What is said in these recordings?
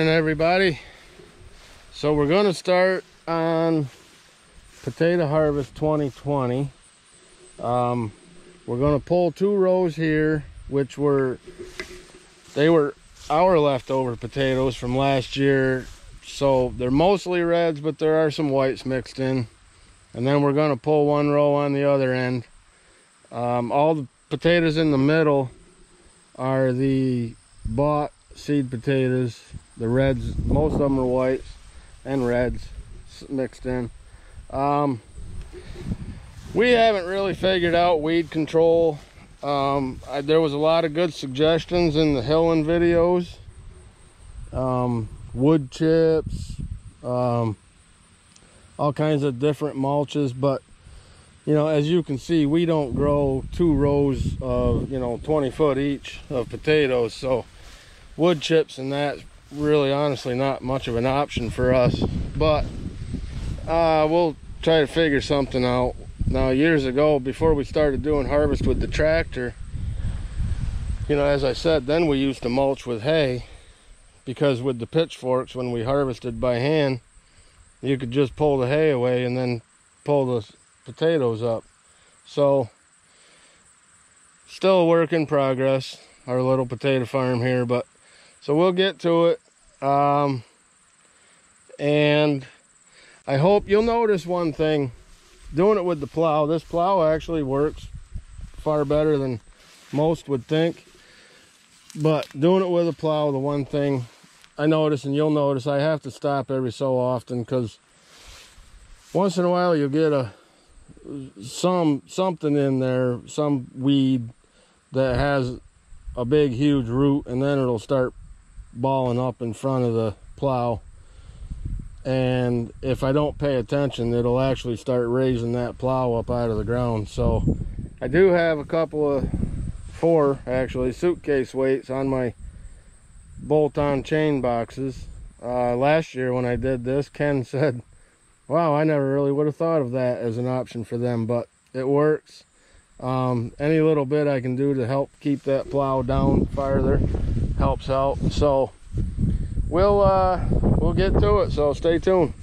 morning, everybody. So we're going to start on potato harvest 2020. We're going to pull 2 rows here, which were our leftover potatoes from last year. So they're mostly reds, but there are some whites mixed in. And then we're going to pull 1 row on the other end. All the potatoes in the middle are the bought seed potatoes. The reds, most of them are whites and reds mixed in. We haven't really figured out weed control. There was a lot of good suggestions in the hilling videos. Wood chips, all kinds of different mulches, but you know, as you can see, we don't grow 2 rows of 20 foot each of potatoes, so wood chips and that's really honestly not much of an option for us. But we'll try to figure something out. Now, years ago, before we started doing harvest with the tractor, as I said, then we used to mulch with hay, because with the pitchforks, when we harvested by hand, you could just pull the hay away and then pull the potatoes up. So still a work in progress, our little potato farm here, but so we'll get to it. And I hope you'll notice one thing, doing it with the plow. This plow actually works far better than most would think, but doing it with a plow, the one thing I notice, and you'll notice, I have to stop every so often, because once in a while you'll get something in there, some weed that has a big huge root, and then it'll start balling up in front of the plow, and if I don't pay attention, it'll actually start raising that plow up out of the ground. So I do have a couple of 4 actually suitcase weights on my bolt-on chain boxes. Last year when I did this, Ken said, wow, I never really would have thought of that as an option for them, but it works. Any little bit I can do to help keep that plow down farther helps out. So we'll get to it, so stay tuned.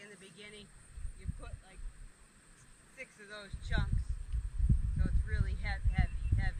In the beginning, you put like 6 of those chunks, so it's really heavy. And that's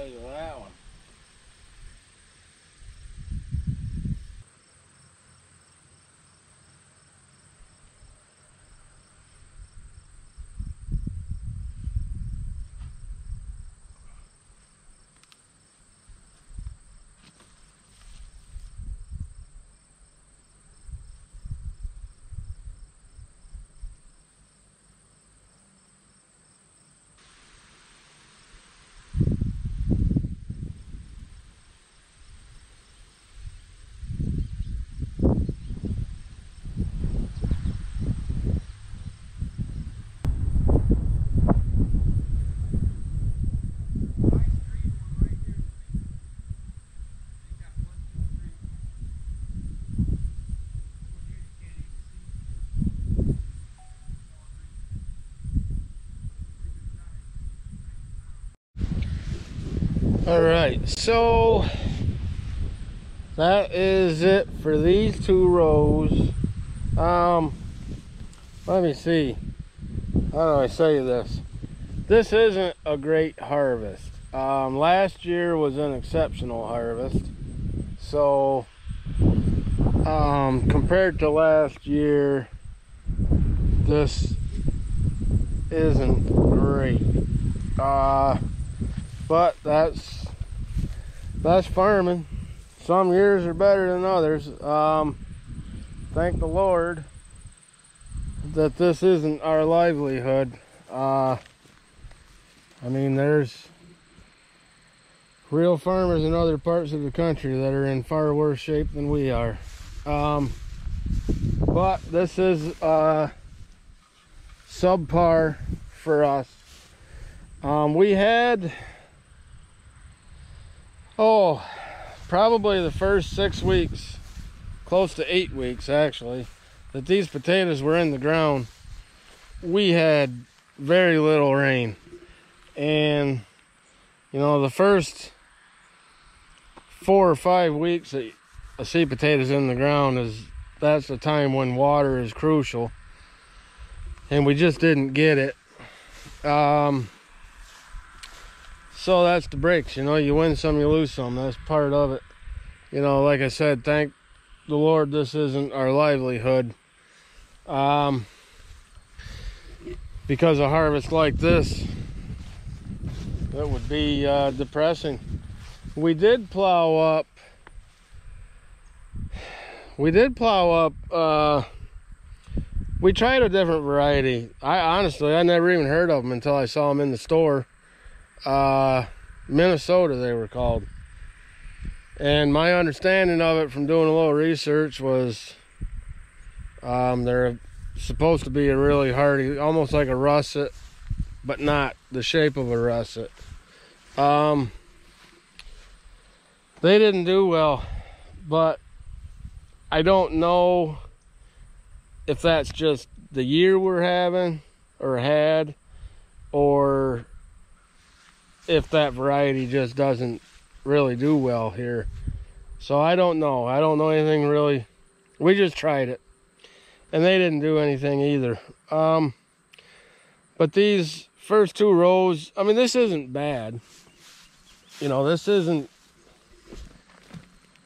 tell you that one. All right, so that is it for these 2 rows. Let me see, how do I say this? This isn't a great harvest. Last year was an exceptional harvest, so compared to last year, this isn't great. But that's farming. Some years are better than others. Thank the Lord that this isn't our livelihood. I mean, there's real farmers in other parts of the country that are in far worse shape than we are. But this is subpar for us. We had, probably the first 6 weeks, close to 8 weeks actually, that these potatoes were in the ground, we had very little rain. And you know, the first 4 or 5 weeks that I see potatoes in the ground, that's the time when water is crucial, and we just didn't get it. So that's the breaks, you know, you win some, you lose some. That's part of it. You know, like I said, thank the Lord this isn't our livelihood. Because a harvest like this, it would be depressing. We did plow up. We tried a different variety. I never even heard of them until I saw them in the store. Minnesota they were called. And my understanding of it from doing a little research was they're supposed to be a really hardy, almost like a russet, but not the shape of a russet. They didn't do well, but I don't know if that's just the year we're having or had, or if that variety just doesn't really do well here. So I don't know. I don't know anything really. We just tried it, and they didn't do anything either. But these first 2 rows, I mean, this isn't bad. You know, this isn't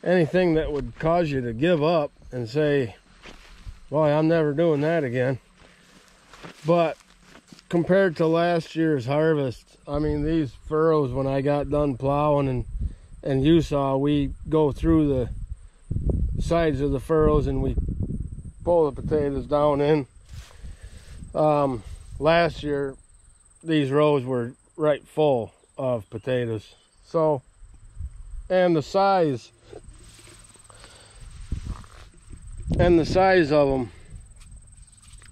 anything that would cause you to give up and say, boy, I'm never doing that again. But compared to last year's harvest, I mean, these furrows, when I got done plowing, and you saw, we go through the sides of the furrows and we pull the potatoes down in. Last year, these rows were right full of potatoes. So, and the size of them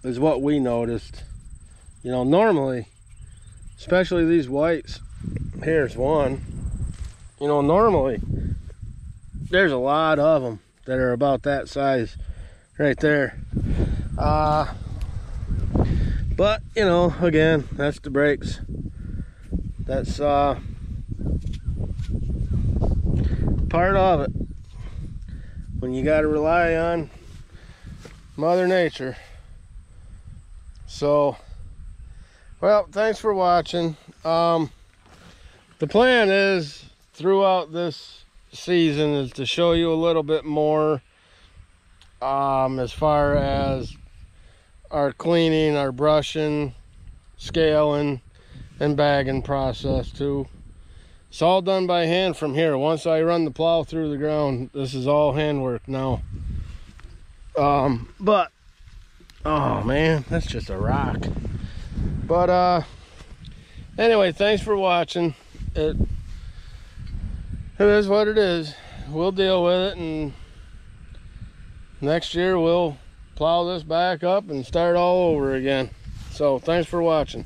is what we noticed. You know, normally, especially these whites, here's one, you know, normally there's a lot of them that are about that size right there. But you know, again, that's the breaks. That's part of it when you got to rely on Mother Nature. So, well, thanks for watching. the plan is throughout this season is to show you a little bit more as far as our cleaning, our brushing, scaling, and bagging process too. It's all done by hand from here. Once I run the plow through the ground, this is all handwork now. But oh man, that's just a rock. But anyway, thanks for watching. It is what it is. We'll deal with it, and next year we'll plow this back up and start all over again. So thanks for watching.